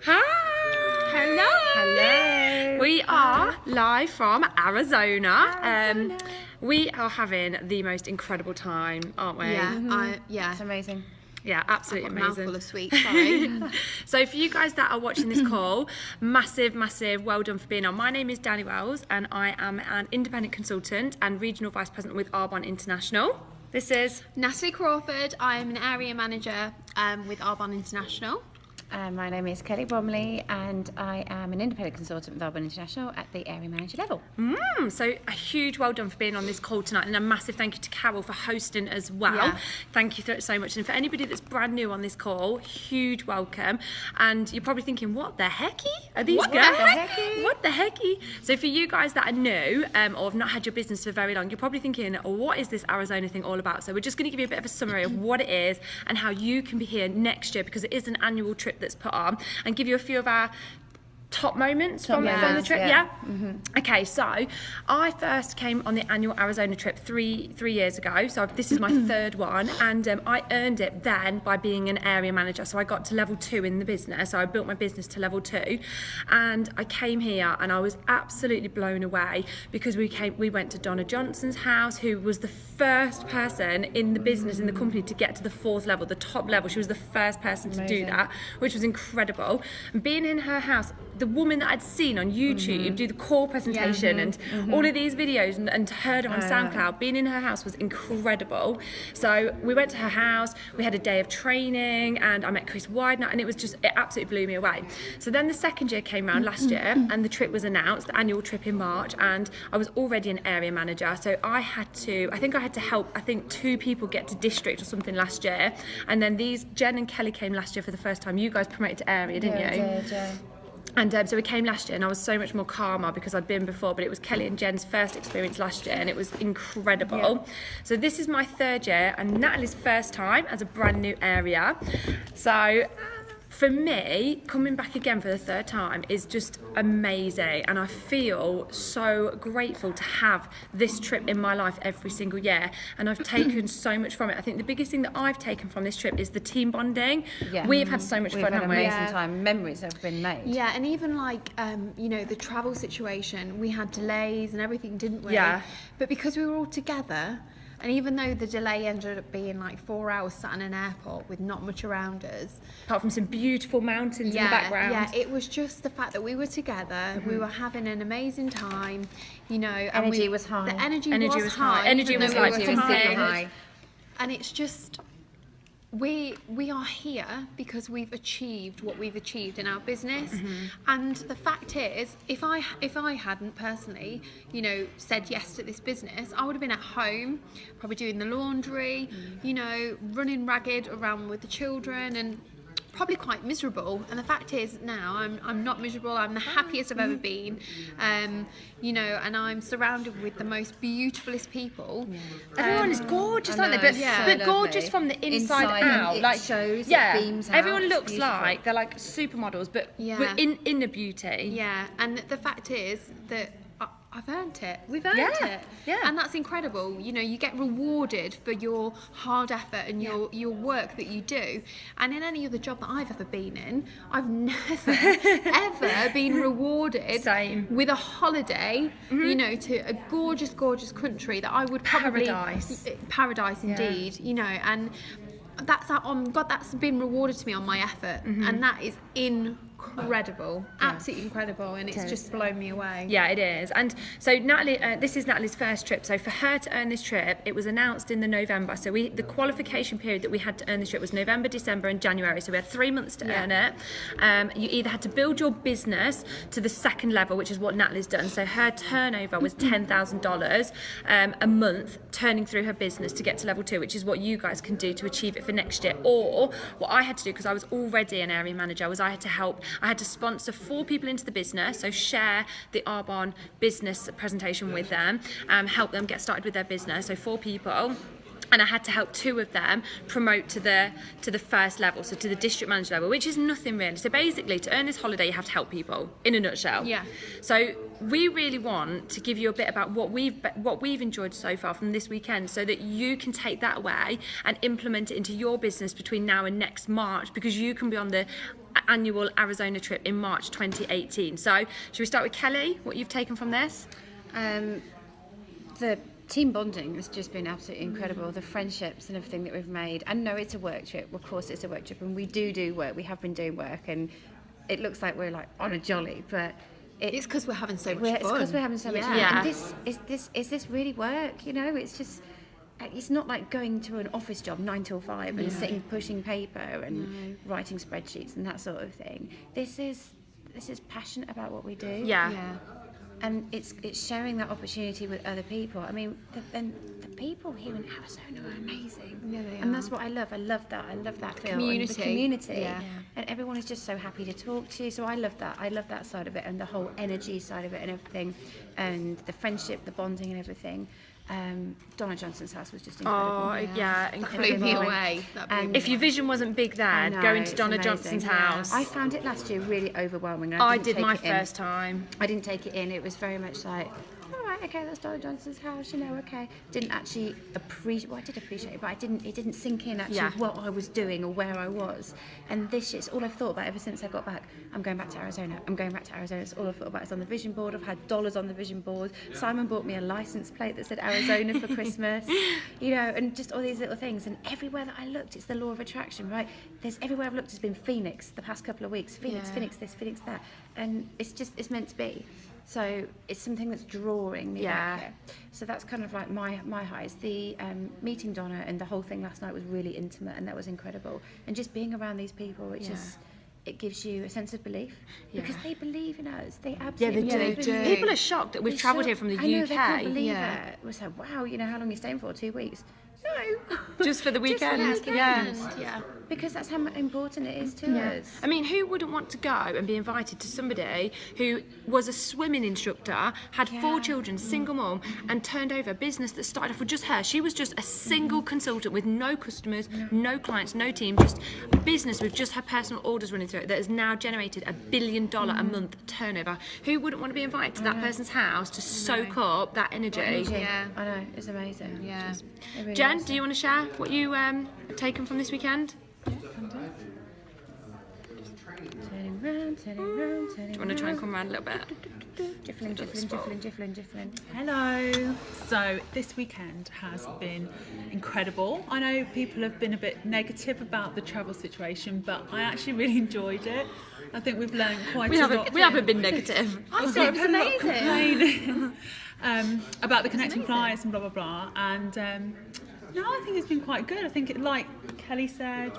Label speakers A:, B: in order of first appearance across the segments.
A: Hi!
B: Hello!
A: Hello! We are live from Arizona. We are having the most incredible time, aren't we?
B: Yeah,
C: It's amazing.
A: Yeah, absolutely
B: I've got a
A: amazing.
B: mouthful of sweets, sorry.
A: So for you guys that are watching this call, massive well done for being on. My name is Danny Wells and I am an independent consultant and regional vice president with Arbonne International. This is
B: Natalie Crawford, I'm an area manager with Arbonne International.
C: My name is Kelly Bromley and I am an independent consultant with Arbonne International at the area manager level.
A: So a huge well done for being on this call tonight, and a massive thank you to Carol for hosting as well.
B: Yeah.
A: Thank you so much. And for anybody that's brand new on this call, huge welcome. And you're probably thinking, what the hecky are these
C: What
A: guys?
C: the hecky?
A: What the hecky? So for you guys that are new or have not had your business for very long, you're probably thinking, what is this Arizona thing all about? So we're just going to give you a bit of a summary of what it is and how you can be here next year, because it is an annual trip that's put on, and give you a few of our top moments from the trip.
C: yeah.
A: Okay, so I first came on the annual Arizona trip three years ago, so this is my third one, and I earned it then by being an area manager. So I got to level 2 in the business, so I built my business to level 2, and I came here and I was absolutely blown away because we went to Donna Johnson's house, who was the first person in the business, in the company, to get to the 4th level, the top level. She was the first person to do that, which was incredible. And being in her house, the woman that I'd seen on YouTube do the core presentation and all of these videos and heard her on SoundCloud, being in her house was incredible. So we went to her house, we had a day of training, and I met Chris Widener, and it absolutely blew me away. So then the second year came around last year, and the trip was announced, the annual trip in March, and I was already an area manager, so I had to help 2 people get to district or something last year, and then Jen and Kelly came last year for the first time. You guys promoted to area, didn't you?
C: Yeah.
A: And so we came last year, and I was so much more calmer because I'd been before, but it was Kelly and Jen's first experience last year, and it was incredible. Yeah. So this is my 3rd year and Natalie's first time as a brand new area. So for me, coming back again for the 3rd time is just amazing, and I feel so grateful to have this trip in my life every single year, and I've taken so much from it. I think the biggest thing that I've taken from this trip is the team bonding. Yeah. We've had so much fun, haven't we?
C: Amazing time. Memories have been made.
B: Yeah, and even the travel situation, we had delays and everything, didn't we?
A: Yeah.
B: But because we were all together, and even though the delay ended up being 4 hours sat in an airport with not much around us,
A: apart from some beautiful mountains in the background.
B: Yeah, it was just the fact that we were together, we were having an amazing time, and
C: energy was high.
B: The energy was
A: high. Energy was
B: like
A: super
C: high.
B: And it's just, we are here because we've achieved what we've achieved in our business, and the fact is, if I hadn't personally said yes to this business, I would have been at home probably doing the laundry, running ragged around with the children, and probably quite miserable. And the fact is, now I'm not miserable. I'm the happiest I've ever been, and I'm surrounded with the most beautifulest people.
A: Everyone is gorgeous, aren't they? But gorgeous from the inside out.
C: It shows, it beams out.
A: Everyone looks
C: beautiful.
A: like they're like supermodels, but in the beauty.
B: Yeah, and the fact is that I've earned it. We've earned it.
A: Yeah.
B: And that's incredible. You get rewarded for your hard effort and your work that you do. And in any other job that I've ever been in, I've never, ever been rewarded with a holiday, to a gorgeous, gorgeous country that I would probably... Paradise indeed, and that's been rewarded to me on my effort. And that is incredible, absolutely incredible, and it's just blown me away.
A: Yeah, it is. And so Natalie, this is Natalie's first trip. So for her to earn this trip, it was announced in the November. So the qualification period that we had to earn this trip was November, December, and January. So we had 3 months to earn it. You either had to build your business to the 2nd level, which is what Natalie's done. So her turnover was $10,000 a month, turning through her business to get to level 2, which is what you guys can do to achieve it for next year. Or what I had to do, because I was already an area manager, was I had to sponsor 4 people into the business, so share the Arbonne business presentation with them, help them get started with their business, so 4 people. And I had to help 2 of them promote to the 1st level, so to the district manager level, which is nothing really. So basically, to earn this holiday, you have to help people, in a nutshell.
B: Yeah.
A: So we really want to give you a bit about what we've enjoyed so far from this weekend, so that you can take that away and implement it into your business between now and next March, because you can be on the annual Arizona trip in March 2018. So should we start with Kelly, what you've taken from this?
C: The team bonding has just been absolutely incredible. The friendships and everything that we've made. And no, it's a work trip. Of course, it's a work trip, and we do work. We have been doing work, and it looks like we're like on a jolly, but
B: It's because we're having so much fun.
C: It's because we're having so much fun.
A: Yeah.
C: And is this really work? You know, it's just. It's not like going to an office job 9 till 5 and sitting pushing paper and writing spreadsheets and that sort of thing. This is passionate about what we do.
A: Yeah.
C: And it's sharing that opportunity with other people. I mean, the people here in Arizona are amazing.
B: Yeah, they
C: and
B: are.
C: that's what I love. I love that. I love that feel.
B: Community.
C: And the community.
B: Yeah.
C: And everyone is just so happy to talk to you. So I love that. I love that side of it, and the whole energy side of it and everything, and the friendship, the bonding and everything. Donna Johnson's house was just incredible.
A: Oh, yeah,
B: Blew
A: incredible.
B: me away. That blew
C: And
B: me
A: If your vision wasn't big
C: I
A: then,
C: know,
A: going to
C: it's
A: Donna
C: amazing.
A: Johnson's
C: Yeah.
A: house.
C: I found it last year really overwhelming. And
A: I
C: didn't
A: did
C: take
A: my
C: it in.
A: first time.
C: I didn't take it in. It was very much like, all right, okay, that's Donna Johnson's house, you know, okay. Didn't actually appreciate, well, I did appreciate it, but it didn't sink in actually
A: Yeah.
C: what I was doing or where I was. And this is all I've thought about ever since I got back. I'm going back to Arizona. I'm going back to Arizona. It's all I've thought about. It's on the vision board. I've had dollars on the vision board. Simon bought me a license plate that said Arizona for Christmas, you know, and just all these little things. And everywhere that I looked, it's the law of attraction, right? Everywhere I've looked has been Phoenix the past couple of weeks. Phoenix,
B: Yeah.
C: Phoenix this, Phoenix that. And it's meant to be. So it's something that's drawing me back here. So that's kind of like my highs. The meeting Donna and the whole thing last night was really intimate, and that was incredible. And just being around these people, it gives you a sense of belief because they believe in us. They absolutely
B: they
C: believe
B: do.
C: in you.
A: People are shocked that we've
C: They're
A: travelled here
C: shocked.
A: from the
C: I know, they can't
A: UK.
C: believe
B: Yeah.
C: it. We're like, wow, you know, how long are you staying for? 2 weeks? No.
A: Just for the weekend.
C: Just for the
A: Yeah.
C: weekend.
B: Yeah.
C: Because that's how important it is to us.
A: I mean, who wouldn't want to go and be invited to somebody who was a swimming instructor, had 4 children, single mom, and turned over a business that started off with just her? She was just a single consultant with no customers, no clients, no team, just a business with just her personal orders running through it that has now generated $1 billion a month turnover. Who wouldn't want to be invited to that person's house to soak up that energy?
B: Yeah.
C: I know, it's amazing.
B: Yeah.
C: It really
A: Jen,
C: is.
A: do you want to share what you have taken from this weekend?
C: Turning round, turning round, turning
A: Do you want to try and come around a little bit?
C: Jifflin.
D: Hello. So this weekend has been incredible. I know people have been a bit negative about the travel situation, but I actually really enjoyed it. I think we've learned quite a lot.
A: We haven't been negative.
C: I thought it was amazing.
D: Complaining about the connecting flights and blah blah blah. And no, I think it's been quite good. I think it, like Kelly said,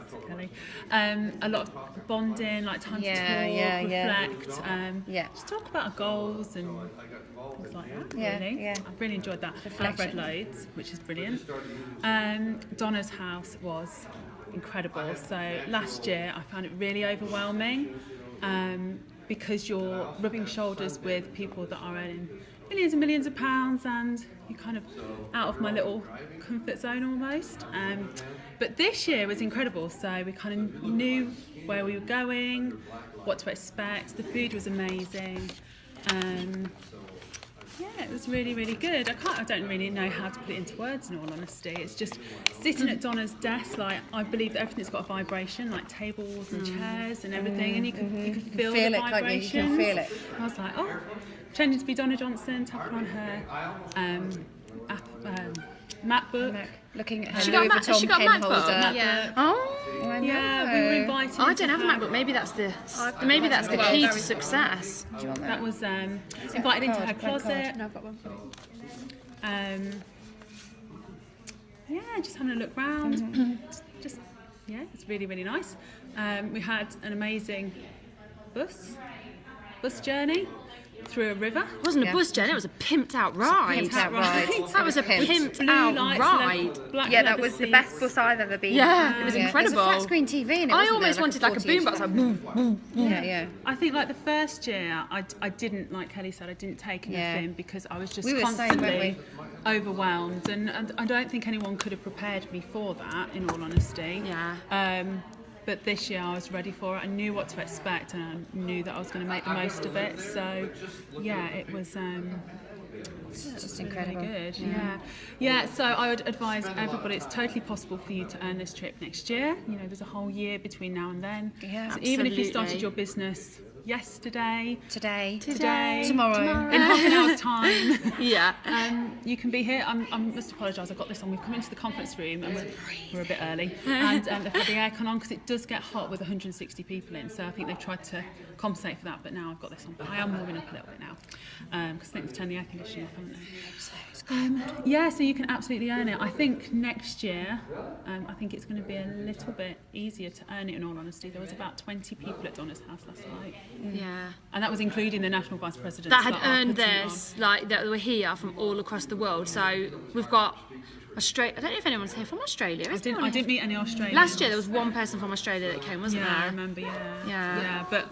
D: a lot of bonding, like time to talk, reflect, just talk about our goals and things like that. Really, I've really enjoyed that. I've read loads, which is brilliant. Donna's house was incredible. So last year I found it really overwhelming because you're rubbing shoulders with people that are earning millions and millions of pounds, and you're kind of out of my little comfort zone almost. But this year was incredible. So we kind of knew where we were going, what to expect. The food was amazing. Yeah, it was really, really good. I don't really know how to put it into words, in all honesty. It's just sitting at Donna's desk, like, I believe that everything's got a vibration, like tables and chairs and everything, and you can feel the
C: it,
D: vibrations.
C: can't you? You can feel it.
D: I was like, oh, pretending to be Donna Johnson, tapping on her MacBook.
C: Looking at her
A: She got
C: Louis
A: a Mac-
C: Vuitton
A: she got a
C: pen
A: MacBook?
C: holder.
B: Yeah.
A: Oh,
C: I know.
D: Yeah, we were invited.
A: I don't
D: to
A: have a
D: her-
A: MacBook. Maybe that's the key to success.
C: Do you want
D: That was invited into her closet.
B: No, I've got one.
D: Yeah, just having a look round. Just yeah, it's really, really nice. We had an amazing bus journey through a river.
A: It wasn't a bus, Jen. It was a pimped out ride.
C: Pimped out ride.
A: That was a pimped
D: Blue
A: out
D: lights,
A: ride.
D: black
B: Yeah, that
D: leather
B: was the
D: seats.
B: best bus I've ever been.
A: Yeah, it was
C: There's a
A: incredible.
C: flat screen TV in it.
A: I
C: wasn't
A: almost
C: there?
A: wanted like a
C: 40
A: boom
C: inch
A: box, like boom, boom.
C: Yeah.
D: I think like the first year, I didn't, like Kelly said, I didn't take anything because I was just
C: We were the same,
D: constantly
C: weren't
D: overwhelmed, and I don't think anyone could have prepared me for that, in all honesty.
A: Yeah.
D: But this year I was ready for it. I knew what to expect, and I knew that I was going to make the most of it. So, yeah, it was
C: It's just
D: Really
C: incredible.
D: good. Yeah. So I would advise everybody, it's totally possible for you to earn this trip next year. You know, there's a whole year between now and then.
C: Yeah,
D: so even if you
A: absolutely.
D: started your business yesterday,
C: Today,
D: in
C: tomorrow.
D: half an hour's time,
A: Yeah.
D: you can be here. I must apologise, I've got this on. We've come into the conference room and we're a bit early, and they've had the aircon on because it does get hot with 160 people in. So I think they've tried to compensate for that, but now I've got this on. But I am warming up a little bit now because I think they've turned the air conditioning off, haven't they? Yeah, so you can absolutely earn it. I think next year, I think it's going to be a little bit easier to earn it, in all honesty. There was about 20 people at Donna's house last night.
A: Yeah.
D: And that was including the national vice president.
A: That had earned this, like that were here from all across the world. So we've got Australia. I don't know if anyone's here from Australia.
D: I
A: Is
D: didn't
A: anyone here?
D: meet any Australians.
A: Last year there was one person from Australia that came, wasn't
D: Yeah, I
A: there?
D: remember,
A: Yeah.
D: Yeah, but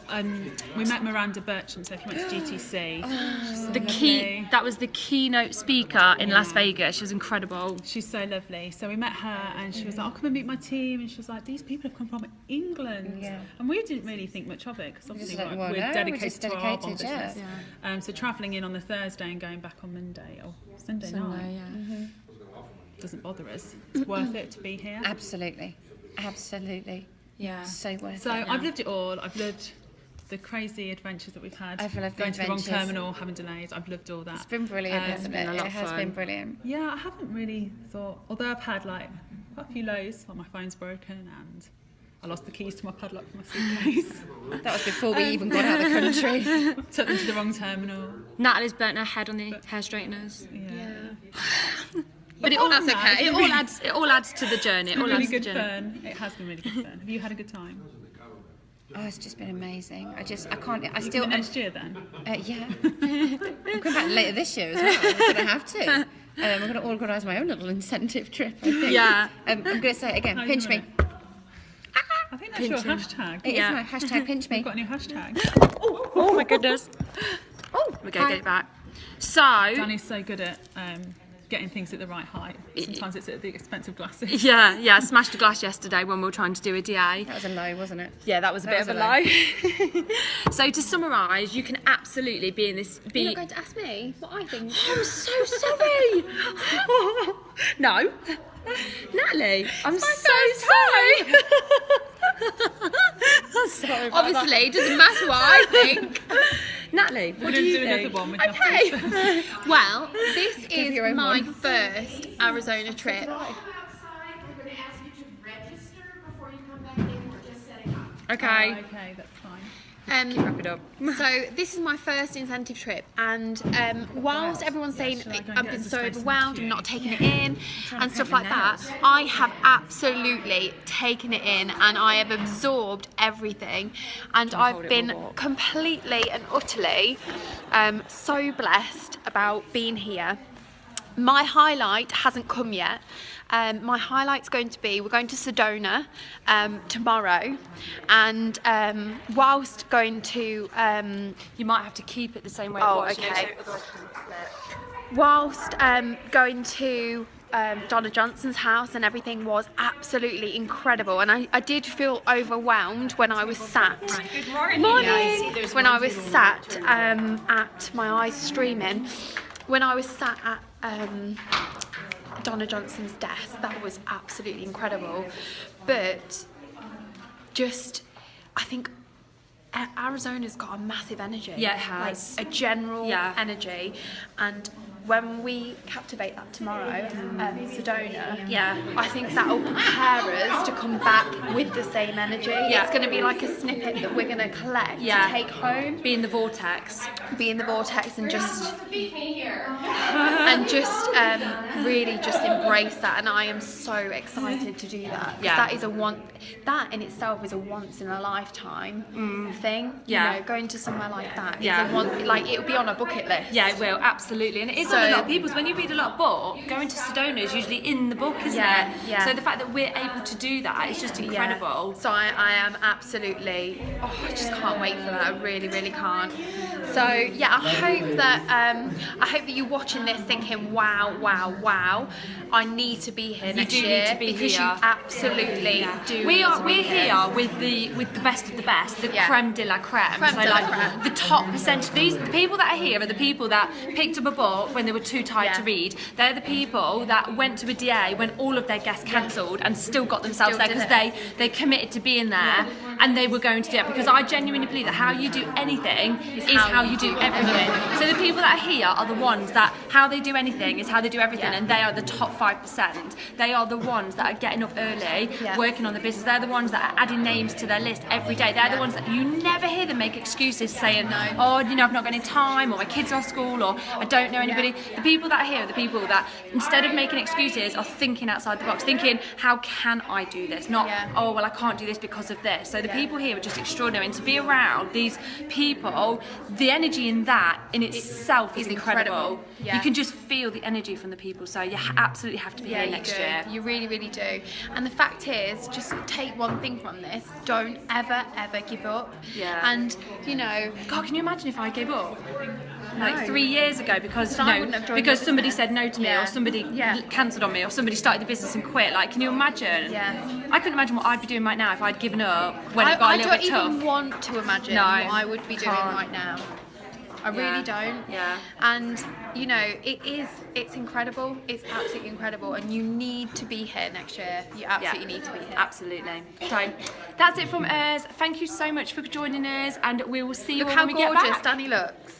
D: we met Miranda Bircham, so if you went to GTC,
A: That was the keynote speaker in Las Vegas. She was incredible.
D: she's so lovely. So we met her and she was like, I'll come and meet my team. And she was like, these people have come from England.
C: Yeah.
D: And we didn't really think much of it because obviously
C: like,
D: we're
C: well, no, we're
D: dedicated
C: just
D: to our
C: dedicated,
D: business.
C: yeah.
D: So travelling in on the Thursday and going back on Monday or Sunday night doesn't bother us. It's worth it to be here.
C: Absolutely.
A: Yeah.
C: So worth
D: So
C: it.
D: I've lived it all. I've lived the crazy adventures that we've had.
C: I've loved the
D: going to the wrong
C: adventures.
D: terminal, having delays. I've lived all that.
C: It's been brilliant, hasn't
A: been
C: it?
A: a lot
C: It has
A: of
C: been
A: fun.
C: brilliant.
D: Yeah, I haven't really thought. Although I've had like quite a few lows. Like my phone's broken and I lost the keys to my padlock for my suitcase.
C: That was before we even got out of the country.
D: Took them to the wrong terminal.
A: Natalie's burnt her head on the hair straighteners.
D: Yeah.
A: But it all, that's okay. It all adds to the journey. It all
D: Really
A: adds to the
D: good
A: journey.
D: fun. It has been really good fun. Have you had a good time?
C: Oh, it's just been amazing. I can't. I
D: You
C: still.
D: coming next year then?
C: Yeah. I'm coming back later this year as well. I'm going to have to. I'm going to organise my own little incentive trip, I think.
A: Yeah.
C: I'm going to say it again.
D: How you
C: Pinch me.
D: doing I think that's your hashtag.
C: It is
A: Yeah.
C: my hashtag pinch me.
D: We've got a new hashtag.
A: Oh my goodness. Oh, we're going to get it back. So,
D: Danny's so good at getting things at the right height. Sometimes it's at the expense of glasses.
A: yeah, smashed a glass yesterday when we were trying to do a DA.
C: That was a low, wasn't it?
A: Yeah, that was a bit of a lie. So to summarise, you can absolutely be in this.
B: You're not going to ask me what I think.
A: I'm so sorry. No, Natalie, I'm so sorry. I'm sorry about
B: Obviously, it doesn't matter what I think.
A: that. Natalie,
D: We're
A: what
D: going
A: do
D: to
A: you
D: do
A: think?
D: another one with
A: Okay.
D: nothing.
B: Well, this is
C: your own
B: my
C: one.
B: first Arizona trip.
E: Outside, we're going to ask you to register before you come back in. We're just setting up.
A: Okay.
D: Okay, that's fine.
A: Wrap it up.
B: So this is my first incentive trip, and whilst everyone's saying
D: shall I go and
B: I've
D: get
B: been
D: the
B: so
D: space in the
B: overwhelmed
D: queue?
B: and not taking it in and stuff like that,
C: nails.
B: I have absolutely taken it in and I have absorbed everything, and I've been completely and utterly so blessed about being here. My highlight hasn't come yet. My highlight's going to be, we're going to Sedona tomorrow, and whilst going to
A: You might have to keep it the same way
B: Oh,
A: it was. you know,
B: okay.
A: so otherwise it doesn't split.
B: whilst going to Donna Johnson's house, and everything was absolutely incredible, and I did feel overwhelmed when I was sat morning when I was sat at my eyes streaming when I was sat at Donna Johnson's desk. That was absolutely incredible, but just I think Arizona's got a massive energy.
A: Yeah, it has.
B: Like a general
A: Yeah.
B: energy, and when we captivate that tomorrow, Sedona,
A: Yeah.
B: I think that will prepare us to come back with the same energy.
A: Yeah.
B: It's going to be like a snippet that we're going to collect
A: Yeah.
B: to take home,
A: Be in the vortex.
B: be in the vortex, and just
E: Beat me here.
B: really just embrace that. And I am so excited to do that. 'Cause
A: Yeah.
B: that is that in itself is a once in a lifetime thing.
A: Yeah.
B: You know, going to somewhere like that is
A: Yeah.
B: like it would be on a bucket list.
A: Yeah, it will, absolutely. And it is
B: So-
A: on a lot of people's. When you read a lot of book, going to Sedona is usually in the book, isn't
B: Yeah,
A: it?
B: yeah.
A: So the fact that we're able to do that is just incredible.
B: Yeah. So I am absolutely, I just can't wait for that. I really, really can't. So yeah, I hope that you're watching this thinking, wow, wow, wow, I need to be here next
A: do
B: year,
A: need to be
B: because
A: here.
B: you absolutely do.
A: We're
B: need to be
A: here with the best of the best, the
B: Yeah.
A: creme de la creme.
B: Creme
A: so
B: de la
A: like
B: creme.
A: the top percentage. The people that are here are the people that picked up a book, when they were too tired to read. They're the people that went to a DA when all of their guests cancelled and still got themselves there because they committed to being there and they were going to do it. Because I genuinely believe that how you do anything is how you do everything. So the people that are here are the ones that how they do anything is how they do everything, and they are the top 5%. They are the ones that are getting up early, working on the business. They're the ones that are adding names to their list every day. They're the ones that you never hear them make excuses saying, oh, you know, I've not got any time, or my kids are at school, or I don't know anybody. The people that are here are the people that, instead of making excuses, are thinking outside the box, thinking, how can I do this? Not, oh, well, I can't do this because of this. So the people here are just extraordinary, and to be around these people, the energy in that in itself is incredible. You can just feel the energy from the people, so you absolutely have to be here next year.
B: You really, really do. And the fact is, just take one thing from this: don't ever give up. And you know,
A: God, can you imagine if I gave up? Like 3 years ago because
B: because
A: somebody said no to me, or somebody cancelled on me, or somebody started the business and quit. Like, can you imagine? I couldn't imagine what I'd be doing right now if I'd given up when it got a little bit tough.
B: I don't even want to imagine what I would be doing right now. I really don't. And you know, it's incredible. It's absolutely incredible, and you need to be here next year. You absolutely need to be here.
A: Absolutely. So that's it from us. Thank you so much for joining us, and we will see you
B: Look
A: all
B: how
A: when we get
B: gorgeous
A: back.
B: Danny looks.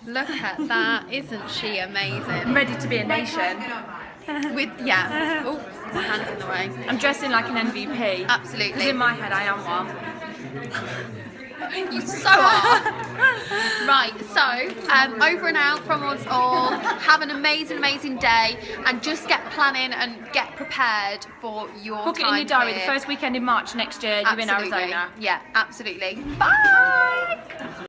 B: Look at that. Isn't she amazing?
A: Ready to be a nation.
B: With oh, my hand's in the way.
A: I'm dressing like an MVP.
B: Absolutely.
A: Because in my head I am one.
B: You so are. Right, so over and out from us all. Have an amazing day, and just get planning and get prepared for your
A: Book it
B: time
A: in your diary.
B: here.
A: The first weekend in March next year, you're in Arizona.
B: Yeah, absolutely. Bye.